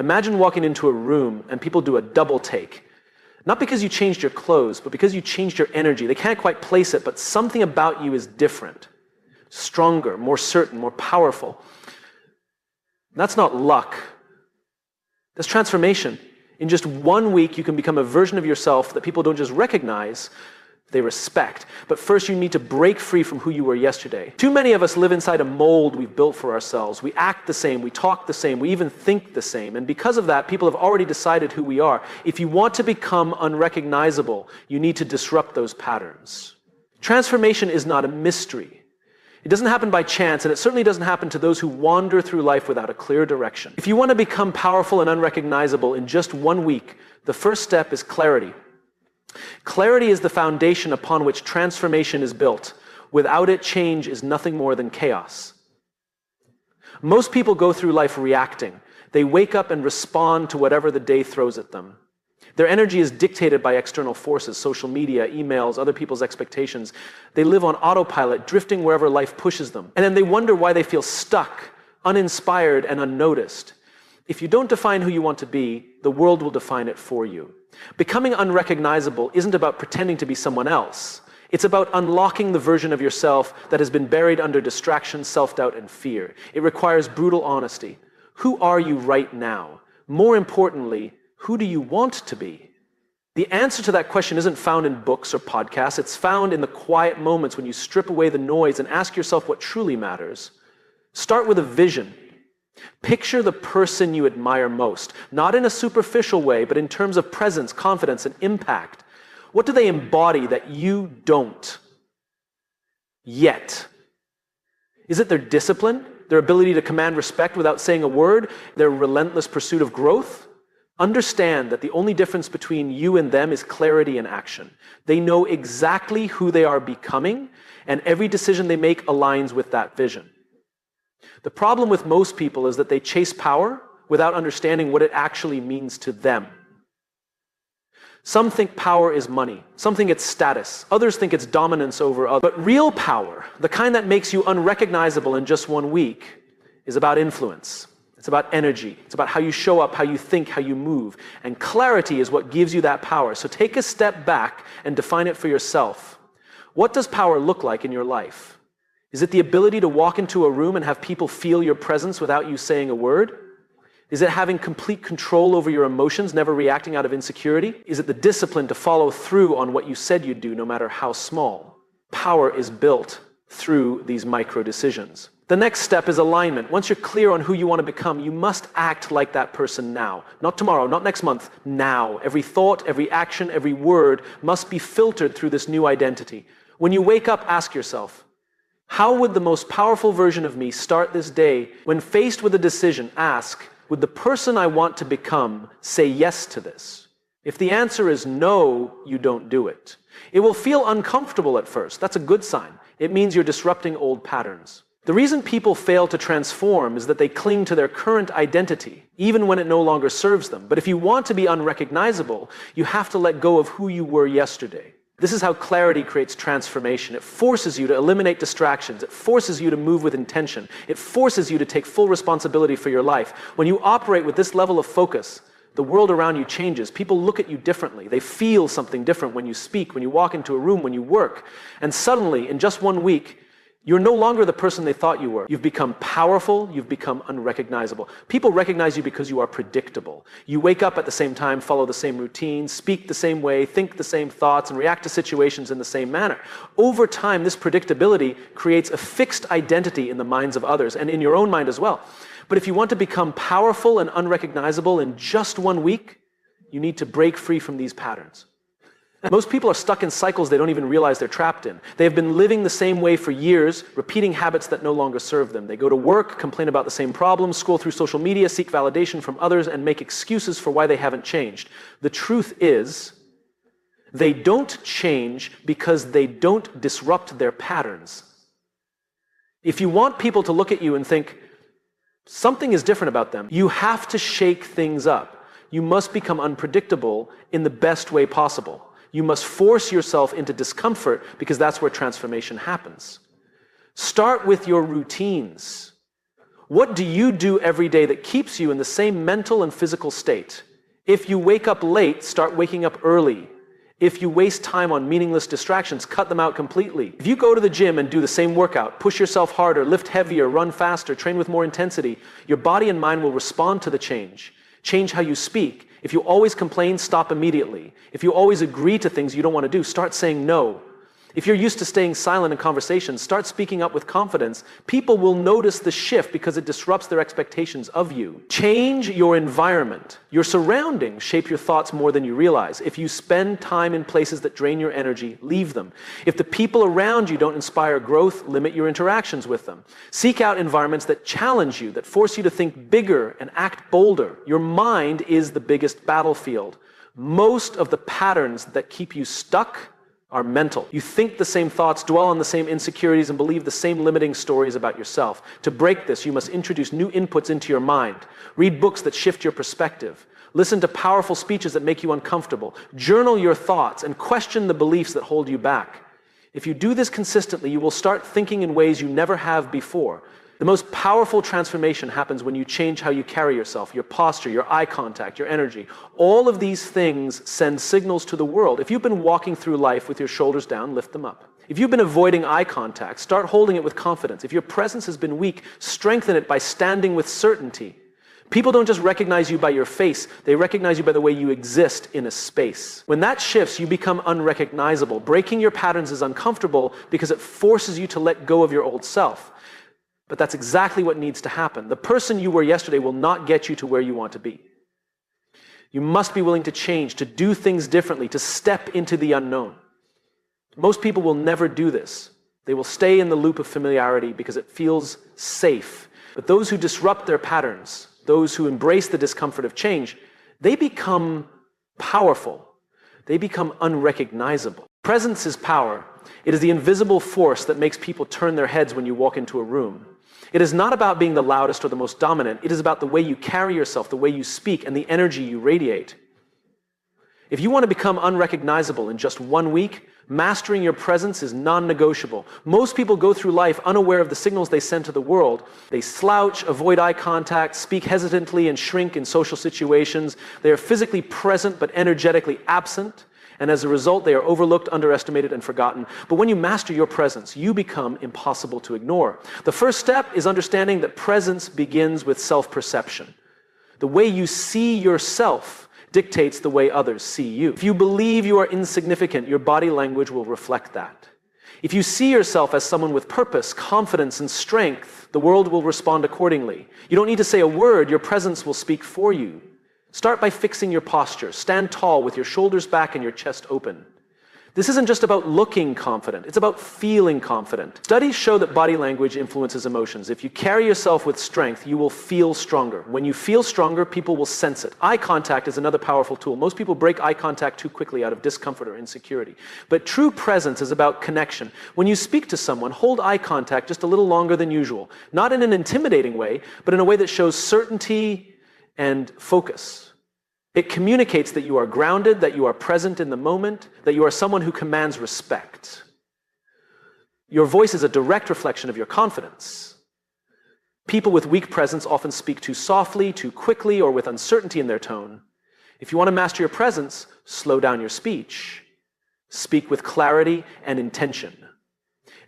Imagine walking into a room and people do a double take. Not because you changed your clothes, but because you changed your energy. They can't quite place it, but something about you is different. Stronger, more certain, more powerful. That's not luck. That's transformation. In just 1 week, you can become a version of yourself that people don't just recognize, they respect. But first, you need to break free from who you were yesterday. Too many of us live inside a mold we've built for ourselves. We act the same, we talk the same, we even think the same. And because of that, people have already decided who we are. If you want to become unrecognizable, you need to disrupt those patterns. Transformation is not a mystery. It doesn't happen by chance, and it certainly doesn't happen to those who wander through life without a clear direction. If you want to become powerful and unrecognizable in just 1 week, the first step is clarity. Clarity is the foundation upon which transformation is built. Without it, change is nothing more than chaos. Most people go through life reacting. They wake up and respond to whatever the day throws at them. Their energy is dictated by external forces, social media, emails, other people's expectations. They live on autopilot, drifting wherever life pushes them. And then they wonder why they feel stuck, uninspired, and unnoticed. If you don't define who you want to be, the world will define it for you. Becoming unrecognizable isn't about pretending to be someone else. It's about unlocking the version of yourself that has been buried under distraction, self-doubt, and fear. It requires brutal honesty. Who are you right now? More importantly, who do you want to be? The answer to that question isn't found in books or podcasts. It's found in the quiet moments when you strip away the noise and ask yourself what truly matters. Start with a vision. Picture the person you admire most, not in a superficial way, but in terms of presence, confidence, and impact. What do they embody that you don't yet? Is it their discipline, their ability to command respect without saying a word, their relentless pursuit of growth? Understand that the only difference between you and them is clarity and action. They know exactly who they are becoming, and every decision they make aligns with that vision. The problem with most people is that they chase power without understanding what it actually means to them. Some think power is money. Some think it's status. Others think it's dominance over others. But real power, the kind that makes you unrecognizable in just 1 week, is about influence. It's about energy. It's about how you show up, how you think, how you move. And clarity is what gives you that power. So take a step back and define it for yourself. What does power look like in your life? Is it the ability to walk into a room and have people feel your presence without you saying a word? Is it having complete control over your emotions, never reacting out of insecurity? Is it the discipline to follow through on what you said you'd do, no matter how small? Power is built through these micro decisions. The next step is alignment. Once you're clear on who you want to become, you must act like that person now. Not tomorrow, not next month, now. Every thought, every action, every word must be filtered through this new identity. When you wake up, ask yourself, how would the most powerful version of me start this day? When faced with a decision, ask, would the person I want to become say yes to this? If the answer is no, you don't do it. It will feel uncomfortable at first. That's a good sign. It means you're disrupting old patterns. The reason people fail to transform is that they cling to their current identity, even when it no longer serves them. But if you want to be unrecognizable, you have to let go of who you were yesterday. This is how clarity creates transformation. It forces you to eliminate distractions. It forces you to move with intention. It forces you to take full responsibility for your life. When you operate with this level of focus, the world around you changes. People look at you differently. They feel something different when you speak, when you walk into a room, when you work. And suddenly, in just 1 week, you're no longer the person they thought you were. You've become powerful. You've become unrecognizable. People recognize you because you are predictable. You wake up at the same time, follow the same routine, speak the same way, think the same thoughts, and react to situations in the same manner. Over time, this predictability creates a fixed identity in the minds of others and in your own mind as well. But if you want to become powerful and unrecognizable in just 1 week, you need to break free from these patterns. Most people are stuck in cycles they don't even realize they're trapped in. They have been living the same way for years, repeating habits that no longer serve them. They go to work, complain about the same problems, scroll through social media, seek validation from others, and make excuses for why they haven't changed. The truth is, they don't change because they don't disrupt their patterns. If you want people to look at you and think, something is different about them, you have to shake things up. You must become unpredictable in the best way possible. You must force yourself into discomfort because that's where transformation happens. Start with your routines. What do you do every day that keeps you in the same mental and physical state? If you wake up late, start waking up early. If you waste time on meaningless distractions, cut them out completely. If you go to the gym and do the same workout, push yourself harder, lift heavier, run faster, train with more intensity, your body and mind will respond to the change. Change how you speak. If you always complain, stop immediately. If you always agree to things you don't want to do, start saying no. If you're used to staying silent in conversations, start speaking up with confidence. People will notice the shift because it disrupts their expectations of you. Change your environment. Your surroundings shape your thoughts more than you realize. If you spend time in places that drain your energy, leave them. If the people around you don't inspire growth, limit your interactions with them. Seek out environments that challenge you, that force you to think bigger and act bolder. Your mind is the biggest battlefield. Most of the patterns that keep you stuck are mental. You think the same thoughts, dwell on the same insecurities, and believe the same limiting stories about yourself. To break this, you must introduce new inputs into your mind. Read books that shift your perspective. Listen to powerful speeches that make you uncomfortable. Journal your thoughts and question the beliefs that hold you back. If you do this consistently, you will start thinking in ways you never have before. The most powerful transformation happens when you change how you carry yourself, your posture, your eye contact, your energy. All of these things send signals to the world. If you've been walking through life with your shoulders down, lift them up. If you've been avoiding eye contact, start holding it with confidence. If your presence has been weak, strengthen it by standing with certainty. People don't just recognize you by your face, they recognize you by the way you exist in a space. When that shifts, you become unrecognizable. Breaking your patterns is uncomfortable because it forces you to let go of your old self. But that's exactly what needs to happen. The person you were yesterday will not get you to where you want to be. You must be willing to change, to do things differently, to step into the unknown. Most people will never do this. They will stay in the loop of familiarity because it feels safe. But those who disrupt their patterns, those who embrace the discomfort of change, they become powerful. They become unrecognizable. Presence is power. It is the invisible force that makes people turn their heads when you walk into a room. It is not about being the loudest or the most dominant. It is about the way you carry yourself, the way you speak, and the energy you radiate. If you want to become unrecognizable in just 1 week, mastering your presence is non-negotiable. Most people go through life unaware of the signals they send to the world. They slouch, avoid eye contact, speak hesitantly, and shrink in social situations. They are physically present but energetically absent. And as a result, they are overlooked, underestimated, and forgotten. But when you master your presence, you become impossible to ignore. The first step is understanding that presence begins with self-perception. The way you see yourself dictates the way others see you. If you believe you are insignificant, your body language will reflect that. If you see yourself as someone with purpose, confidence, and strength, the world will respond accordingly. You don't need to say a word, your presence will speak for you. Start by fixing your posture. Stand tall with your shoulders back and your chest open. This isn't just about looking confident, it's about feeling confident. Studies show that body language influences emotions. If you carry yourself with strength, you will feel stronger. When you feel stronger, people will sense it. Eye contact is another powerful tool. Most people break eye contact too quickly out of discomfort or insecurity. But true presence is about connection. When you speak to someone, hold eye contact just a little longer than usual. Not in an intimidating way, but in a way that shows certainty and focus. It communicates that you are grounded, that you are present in the moment, that you are someone who commands respect. Your voice is a direct reflection of your confidence. People with weak presence often speak too softly, too quickly, or with uncertainty in their tone. If you want to master your presence, slow down your speech. Speak with clarity and intention.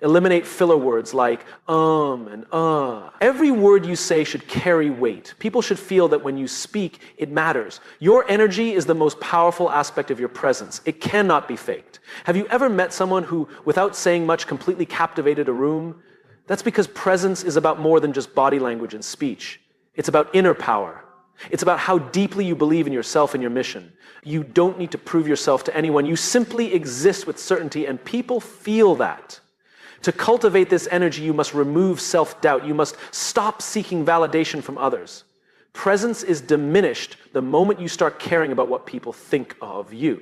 Eliminate filler words like and Every word you say should carry weight. People should feel that when you speak, it matters. Your energy is the most powerful aspect of your presence. It cannot be faked. Have you ever met someone who, without saying much, completely captivated a room? That's because presence is about more than just body language and speech. It's about inner power. It's about how deeply you believe in yourself and your mission. You don't need to prove yourself to anyone. You simply exist with certainty, and people feel that. To cultivate this energy, you must remove self-doubt. You must stop seeking validation from others. Presence is diminished the moment you start caring about what people think of you.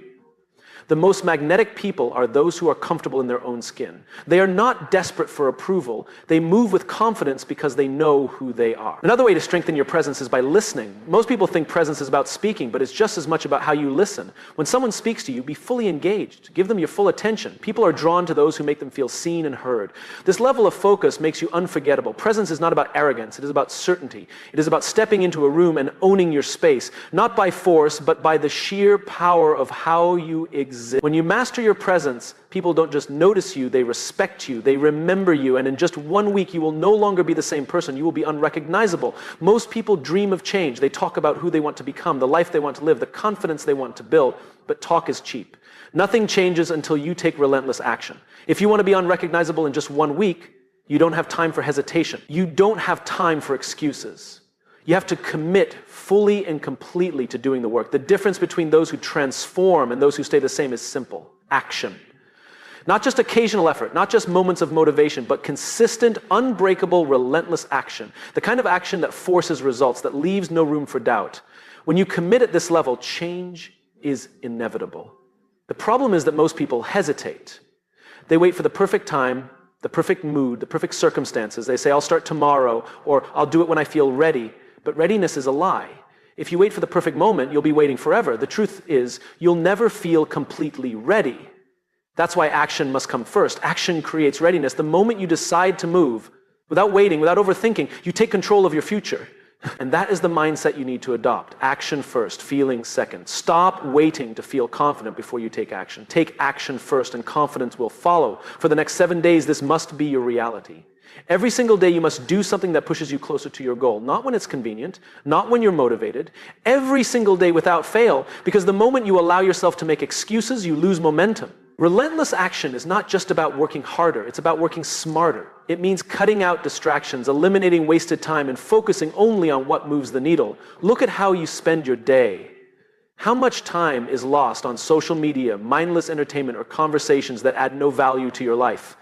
The most magnetic people are those who are comfortable in their own skin. They are not desperate for approval. They move with confidence because they know who they are. Another way to strengthen your presence is by listening. Most people think presence is about speaking, but it's just as much about how you listen. When someone speaks to you, be fully engaged. Give them your full attention. People are drawn to those who make them feel seen and heard. This level of focus makes you unforgettable. Presence is not about arrogance. It is about certainty. It is about stepping into a room and owning your space, not by force, but by the sheer power of how you exist. When you master your presence, people don't just notice you, they respect you, they remember you, and in just 1 week you will no longer be the same person. You will be unrecognizable. Most people dream of change. They talk about who they want to become, the life they want to live, the confidence they want to build, but talk is cheap. Nothing changes until you take relentless action. If you want to be unrecognizable in just 1 week, you don't have time for hesitation. You don't have time for excuses. You have to commit fully and completely to doing the work. The difference between those who transform and those who stay the same is simple: action. Not just occasional effort, not just moments of motivation, but consistent, unbreakable, relentless action. The kind of action that forces results, that leaves no room for doubt. When you commit at this level, change is inevitable. The problem is that most people hesitate. They wait for the perfect time, the perfect mood, the perfect circumstances. They say, I'll start tomorrow, or I'll do it when I feel ready. But readiness is a lie. If you wait for the perfect moment, you'll be waiting forever. The truth is, you'll never feel completely ready. That's why action must come first. Action creates readiness. The moment you decide to move, without waiting, without overthinking, you take control of your future. And that is the mindset you need to adopt. Action first, feeling second. Stop waiting to feel confident before you take action. Take action first, and confidence will follow. For the next 7 days, this must be your reality. Every single day you must do something that pushes you closer to your goal. Not when it's convenient, not when you're motivated. Every single day without fail, because the moment you allow yourself to make excuses, you lose momentum. Relentless action is not just about working harder, it's about working smarter. It means cutting out distractions, eliminating wasted time, and focusing only on what moves the needle. Look at how you spend your day. How much time is lost on social media, mindless entertainment, or conversations that add no value to your life?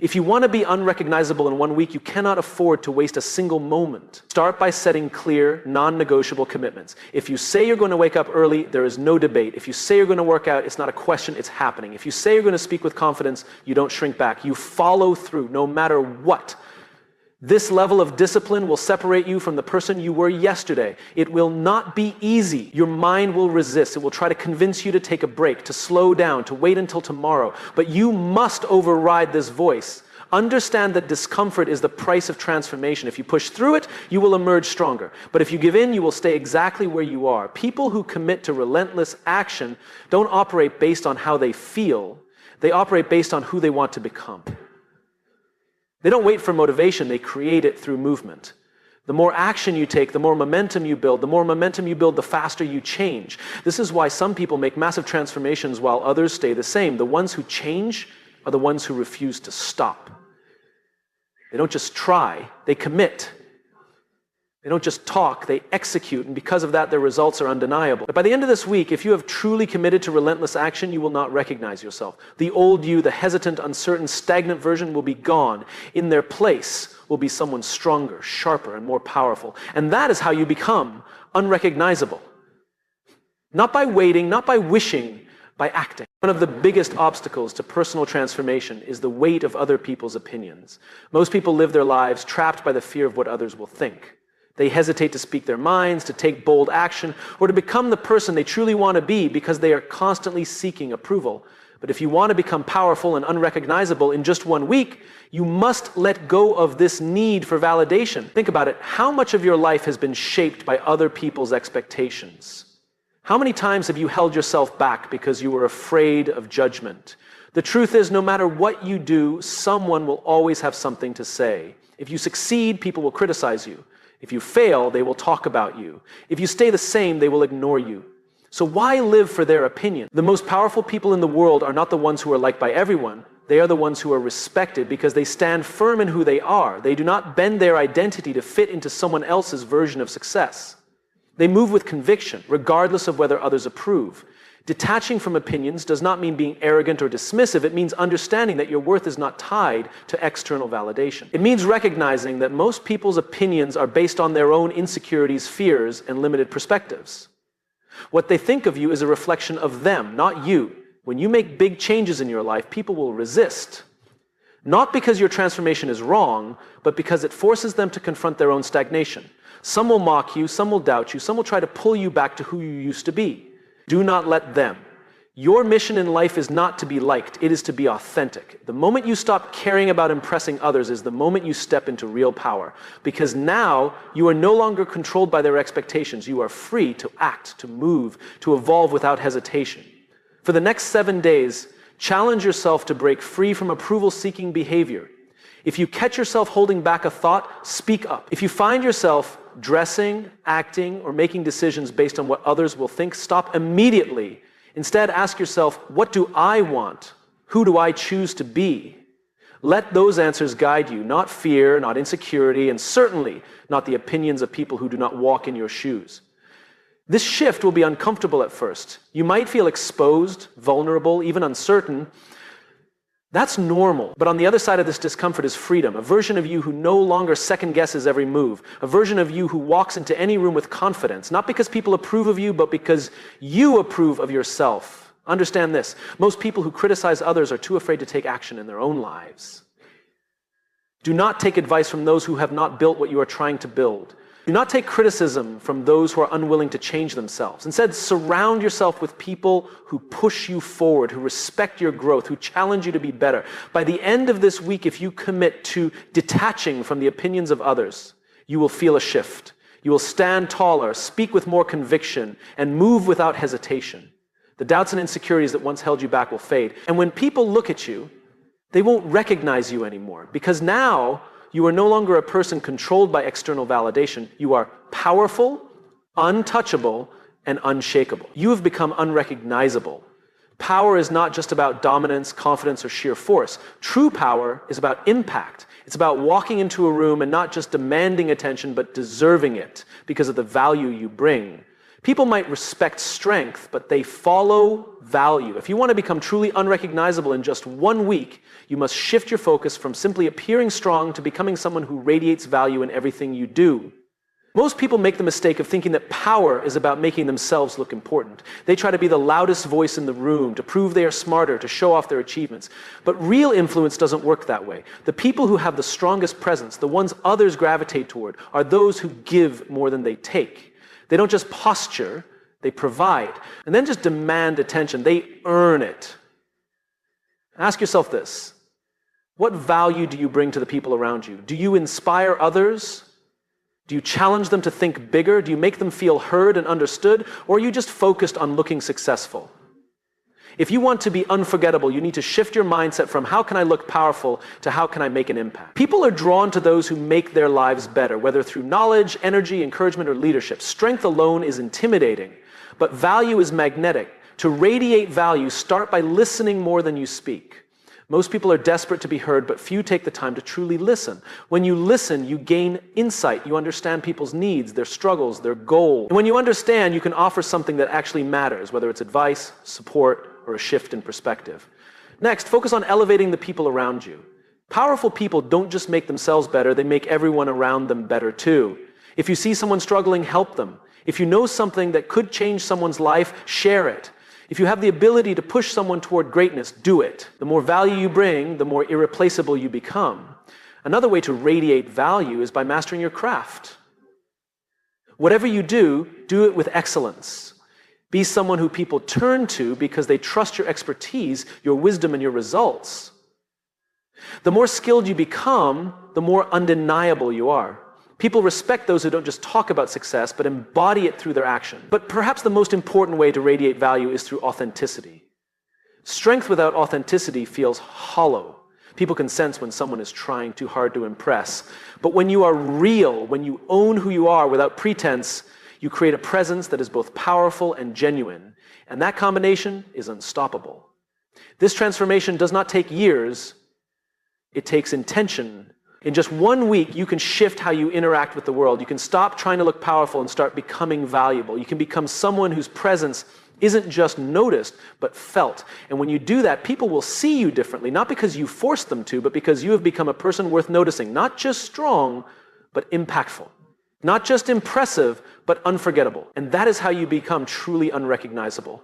If you want to be unrecognizable in 1 week, you cannot afford to waste a single moment. Start by setting clear, non-negotiable commitments. If you say you're going to wake up early, there is no debate. If you say you're going to work out, it's not a question, it's happening. If you say you're going to speak with confidence, you don't shrink back. You follow through, no matter what. This level of discipline will separate you from the person you were yesterday. It will not be easy. Your mind will resist. It will try to convince you to take a break, to slow down, to wait until tomorrow. But you must override this voice. Understand that discomfort is the price of transformation. If you push through it, you will emerge stronger. But if you give in, you will stay exactly where you are. People who commit to relentless action don't operate based on how they feel. They operate based on who they want to become. They don't wait for motivation, they create it through movement. The more action you take, the more momentum you build. The more momentum you build, the faster you change. This is why some people make massive transformations while others stay the same. The ones who change are the ones who refuse to stop. They don't just try, they commit. They don't just talk, they execute, and because of that, their results are undeniable. But by the end of this week, if you have truly committed to relentless action, you will not recognize yourself. The old you, the hesitant, uncertain, stagnant version will be gone. In their place will be someone stronger, sharper, and more powerful. And that is how you become unrecognizable. Not by waiting, not by wishing, by acting. One of the biggest obstacles to personal transformation is the weight of other people's opinions. Most people live their lives trapped by the fear of what others will think. They hesitate to speak their minds, to take bold action, or to become the person they truly want to be because they are constantly seeking approval. But if you want to become powerful and unrecognizable in just 1 week, you must let go of this need for validation. Think about it. How much of your life has been shaped by other people's expectations? How many times have you held yourself back because you were afraid of judgment? The truth is, no matter what you do, someone will always have something to say. If you succeed, people will criticize you. If you fail, they will talk about you. If you stay the same, they will ignore you. So why live for their opinion? The most powerful people in the world are not the ones who are liked by everyone. They are the ones who are respected because they stand firm in who they are. They do not bend their identity to fit into someone else's version of success. They move with conviction, regardless of whether others approve. Detaching from opinions does not mean being arrogant or dismissive. It means understanding that your worth is not tied to external validation. It means recognizing that most people's opinions are based on their own insecurities, fears, and limited perspectives. What they think of you is a reflection of them, not you. When you make big changes in your life, people will resist. Not because your transformation is wrong, but because it forces them to confront their own stagnation. Some will mock you, some will doubt you, some will try to pull you back to who you used to be. Do not let them. Your mission in life is not to be liked, it is to be authentic. The moment you stop caring about impressing others is the moment you step into real power. Because now you are no longer controlled by their expectations. You are free to act, to move, to evolve without hesitation. For the next 7 days, challenge yourself to break free from approval-seeking behavior. If you catch yourself holding back a thought, speak up. If you find yourself dressing, acting, or making decisions based on what others will think, stop immediately. Instead, ask yourself, what do I want? Who do I choose to be? Let those answers guide you, not fear, not insecurity, and certainly not the opinions of people who do not walk in your shoes. This shift will be uncomfortable at first. You might feel exposed, vulnerable, even uncertain. That's normal. But on the other side of this discomfort is freedom, a version of you who no longer second guesses every move, a version of you who walks into any room with confidence, not because people approve of you, but because you approve of yourself. Understand this. Most people who criticize others are too afraid to take action in their own lives. Do not take advice from those who have not built what you are trying to build. Do not take criticism from those who are unwilling to change themselves. Instead, surround yourself with people who push you forward, who respect your growth, who challenge you to be better. By the end of this week, if you commit to detaching from the opinions of others, you will feel a shift. You will stand taller, speak with more conviction, and move without hesitation. The doubts and insecurities that once held you back will fade. And when people look at you, they won't recognize you anymore, because now you are no longer a person controlled by external validation. You are powerful, untouchable, and unshakable. You have become unrecognizable. Power is not just about dominance, confidence, or sheer force. True power is about impact. It's about walking into a room and not just demanding attention, but deserving it because of the value you bring. People might respect strength, but they follow value. If you want to become truly unrecognizable in just 1 week, you must shift your focus from simply appearing strong to becoming someone who radiates value in everything you do. Most people make the mistake of thinking that power is about making themselves look important. They try to be the loudest voice in the room, to prove they are smarter, to show off their achievements. But real influence doesn't work that way. The people who have the strongest presence, the ones others gravitate toward, are those who give more than they take. They don't just posture, they provide. And then just demand attention. They earn it. Ask yourself this. What value do you bring to the people around you? Do you inspire others? Do you challenge them to think bigger? Do you make them feel heard and understood? Or are you just focused on looking successful? If you want to be unforgettable, you need to shift your mindset from how can I look powerful to how can I make an impact. People are drawn to those who make their lives better, whether through knowledge, energy, encouragement, or leadership. Strength alone is intimidating, but value is magnetic. To radiate value, start by listening more than you speak. Most people are desperate to be heard, but few take the time to truly listen. When you listen, you gain insight. You understand people's needs, their struggles, their goals. And when you understand, you can offer something that actually matters, whether it's advice, support, or a shift in perspective. Next, focus on elevating the people around you. Powerful people don't just make themselves better, they make everyone around them better too. If you see someone struggling, help them. If you know something that could change someone's life, share it. If you have the ability to push someone toward greatness, do it. The more value you bring, the more irreplaceable you become. Another way to radiate value is by mastering your craft. Whatever you do it with excellence. Be someone who people turn to because they trust your expertise, your wisdom, and your results. The more skilled you become, the more undeniable you are. People respect those who don't just talk about success, but embody it through their action. But perhaps the most important way to radiate value is through authenticity. Strength without authenticity feels hollow. People can sense when someone is trying too hard to impress. But when you are real, when you own who you are without pretense, you create a presence that is both powerful and genuine. And that combination is unstoppable. This transformation does not take years. It takes intention. In just 1 week, you can shift how you interact with the world. You can stop trying to look powerful and start becoming valuable. You can become someone whose presence isn't just noticed, but felt. And when you do that, people will see you differently, not because you forced them to, but because you have become a person worth noticing, not just strong, but impactful. Not just impressive, but unforgettable. And that is how you become truly unrecognizable.